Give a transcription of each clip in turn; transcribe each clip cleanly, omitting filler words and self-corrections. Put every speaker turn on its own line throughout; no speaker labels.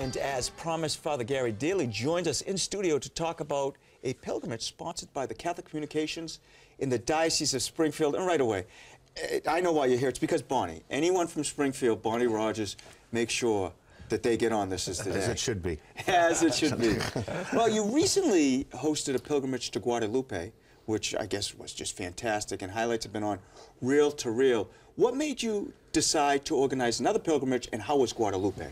And as promised, Father Gary Dailey joins us in studio to talk about a pilgrimage sponsored by the Catholic Communications in the Diocese of Springfield. And right away, I know why you're here. It's because Bonnie, anyone from Springfield, Bonnie Rogers, make sure that they get on this as the day.
As it should be.
As it should be. Well, you recently hosted a pilgrimage to Guadalupe, which I guess was just fantastic, and highlights have been on reel to reel. What made you decide to organize another pilgrimage, and how was Guadalupe?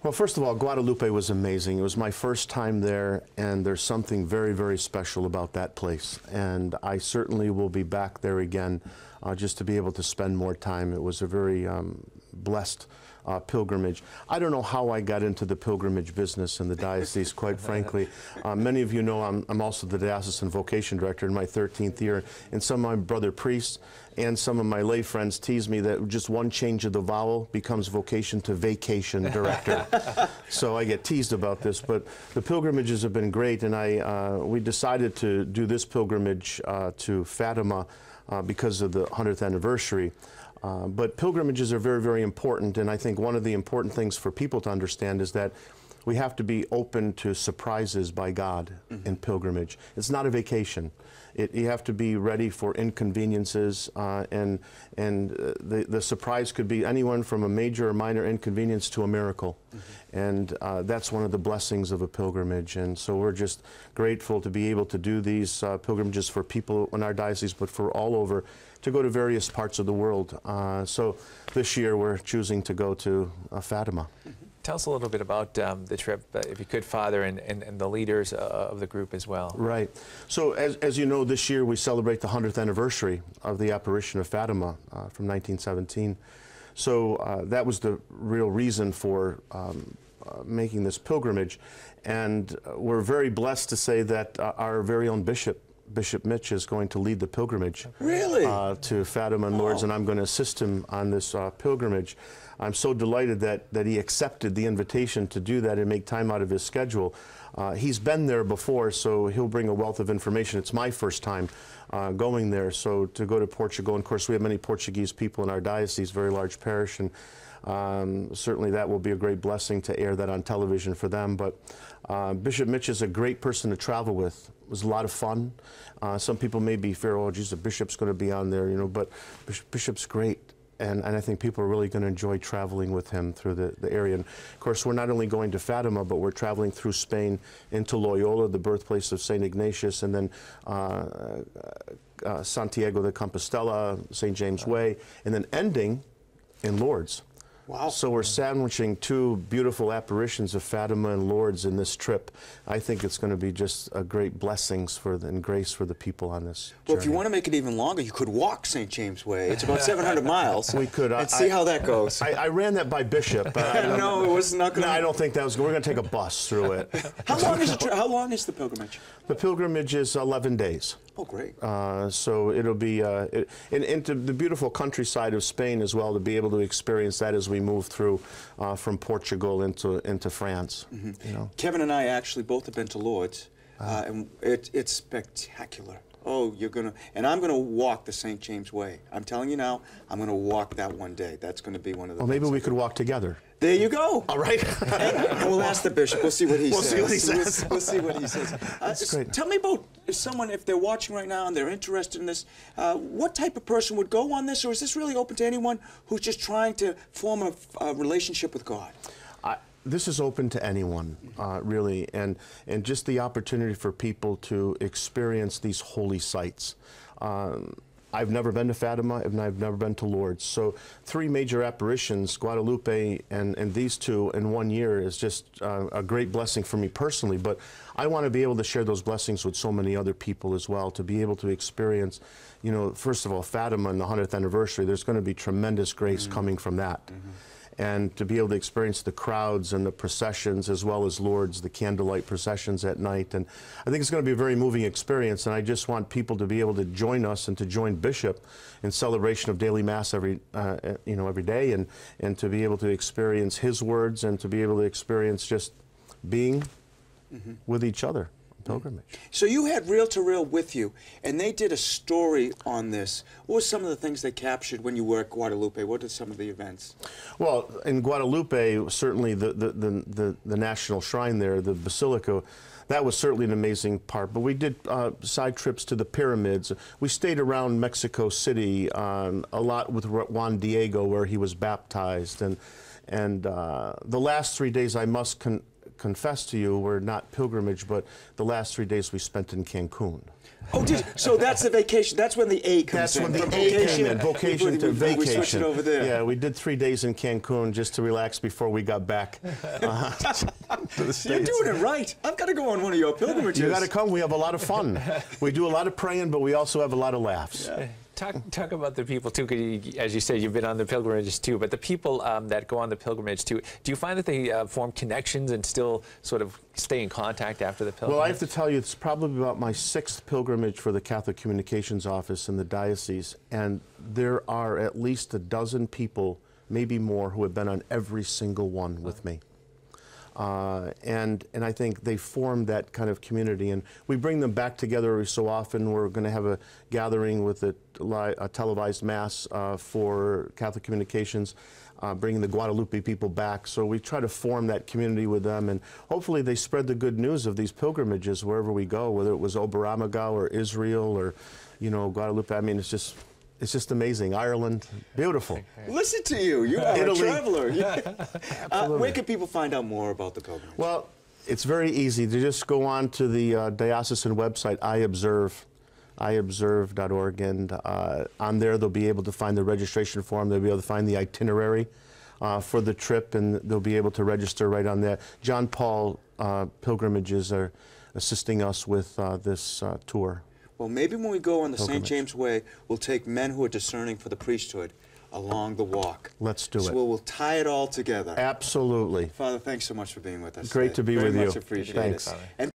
Well, first of all, Guadalupe was amazing. It was my first time there, and there's something very, very special about that place. And I certainly will be back there again just to be able to spend more time. It was a very blessed pilgrimage. I don't know how I got into the pilgrimage business in the diocese, quite frankly. Many of you know I'm also the diocesan vocation director in my 13th year, and some of my brother priests and some of my lay friends tease me that just one change of the vowel becomes vocation to vacation director. So I get teased about this, but the pilgrimages have been great, and we decided to do this pilgrimage to Fatima because of the 100th anniversary. But pilgrimages are very, very important, and I think one of the important things for people to understand is that we have to be open to surprises by God in pilgrimage. It's not a vacation. You have to be ready for inconveniences, and the surprise could be anyone from a major or minor inconvenience to a miracle. And that's one of the blessings of a pilgrimage. And so we're just grateful to be able to do these pilgrimages for people in our diocese, but for all over, to go to various parts of the world. So this year we're choosing to go to Fatima.
Tell us a little bit about the trip, if you could, Father, and the leaders of the group as well.
Right. So as you know, this year we celebrate the 100th anniversary of the apparition of Fatima from 1917. So that was the real reason for making this pilgrimage. And we're very blessed to say that our very own Bishop Mitch is going to lead the pilgrimage.
Really?
To Fatima and Lourdes, and I'm going to assist him on this pilgrimage. I'm so delighted that he accepted the invitation to do that and make time out of his schedule. He's been there before, so he'll bring a wealth of information. It's my first time going there, so to go to Portugal, and of course we have many Portuguese people in our diocese, very large parish, and certainly that will be a great blessing to air that on television for them. But Bishop Mitch is a great person to travel with. It was a lot of fun. Some people may be fear, oh, geez, the bishop's going to be on there, you know, but Bishop's great. And I think people are really going to enjoy traveling with him through the area. And of course, we're not only going to Fatima, but we're traveling through Spain into Loyola, the birthplace of St. Ignatius, and then Santiago de Compostela, St. James Way, and then ending in Lourdes.
Wow.
So we're sandwiching two beautiful apparitions of Fatima and Lourdes in this trip. I think it's going to be just a great blessings and grace for the people on this journey.
Well, if you want to make it even longer, you could walk St. James Way. It's about 700 miles.
We could.
And see how that goes.
I ran that by Bishop.
No, it was not going to.
No, I don't think that was. We're going to take a bus through it.
How long is the pilgrimage?
The pilgrimage is 11 days.
Oh, great.
So it'll be into the beautiful countryside of Spain as well, to be able to experience that as we move through from Portugal into France. You know?
Kevin and I actually both have been to Lourdes, and it's spectacular. Oh, and I'm gonna walk the St. James Way. I'm telling you now, I'm gonna walk that one day. That's gonna be one of the.
Well, maybe we could walk together.
There you go.
All right.
And we'll ask the bishop. We'll see what he says.
See what he says.
We'll see what he says.
That's great. Tell
me about someone, if they're watching right now and they're interested in this, what type of person would go on this, or is this really open to anyone who's just trying to form a relationship with God?
This is open to anyone, really, and just the opportunity for people to experience these holy sites. I've never been to Fatima, and I've never been to Lourdes. So 3 major apparitions, Guadalupe and these 2 in 1 year, is just a great blessing for me personally. But I want to be able to share those blessings with so many other people as well, to be able to experience, you know, first of all, Fatima and the 100th anniversary. There's going to be tremendous grace coming from that. And to be able to experience the crowds and the processions, as well as Lourdes, the candlelight processions at night. And I think it's going to be a very moving experience, and I just want people to be able to join us and to join Bishop in celebration of daily Mass every day, and to be able to experience his words, and to be able to experience just being with each other. pilgrimage.
So you had Reel to Reel with you, and they did a story on this. What were some of the things they captured when you were at Guadalupe? What are some of the events?
Well, in Guadalupe, certainly the national shrine there, the basilica, that was certainly an amazing part. But we did side trips to the pyramids. We stayed around Mexico City a lot with Juan Diego, where he was baptized. And the last 3 days, I must confess to you, were not pilgrimage, but the last 3 days we spent in Cancun.
Oh, so that's the vacation. That's when the A comes in.
That's when the A came in. Vocation to vacation.
We switched it over there.
Yeah, we did 3 days in Cancun just to relax before we got back to the States.
You're doing it right. I've got to go on one of your pilgrimages.
You got to come. We have a lot of fun. We do a lot of praying, but we also have a lot of laughs.
Yeah.
Talk about the people too, because as you said, you've been on the pilgrimages too. But the people that go on the pilgrimage too, do you find that they form connections and still sort of stay in contact after the pilgrimage?
Well, I have to tell you, it's probably about my 6th pilgrimage for the Catholic Communications Office in the diocese, and there are at least a dozen people, maybe more, who have been on every single one with me. And I think they form that kind of community, and we bring them back together every so often. We're going to have a gathering with a televised mass for Catholic Communications, bringing the Guadalupe people back. So we try to form that community with them, and hopefully they spread the good news of these pilgrimages wherever we go, whether it was Oberammergau or Israel or, you know, Guadalupe. I mean, it's just amazing. Ireland, beautiful.
Listen to you. You are
Italy.
a traveler. Where can people find out more about the pilgrimage?
Well, it's very easy to just go on to the diocesan website, iobserve.org, and on there they'll be able to find the registration form. They'll be able to find the itinerary for the trip, and they'll be able to register right on there. John Paul Pilgrimages are assisting us with this tour.
Well, maybe when we go on the St. James Way, we'll take men who are discerning for the priesthood along the walk.
Let's do it.
So we'll tie it all together.
Absolutely.
Father, thanks so much for being with us
Great
today.
to be
Very
with you.
much appreciated.
Thanks.
And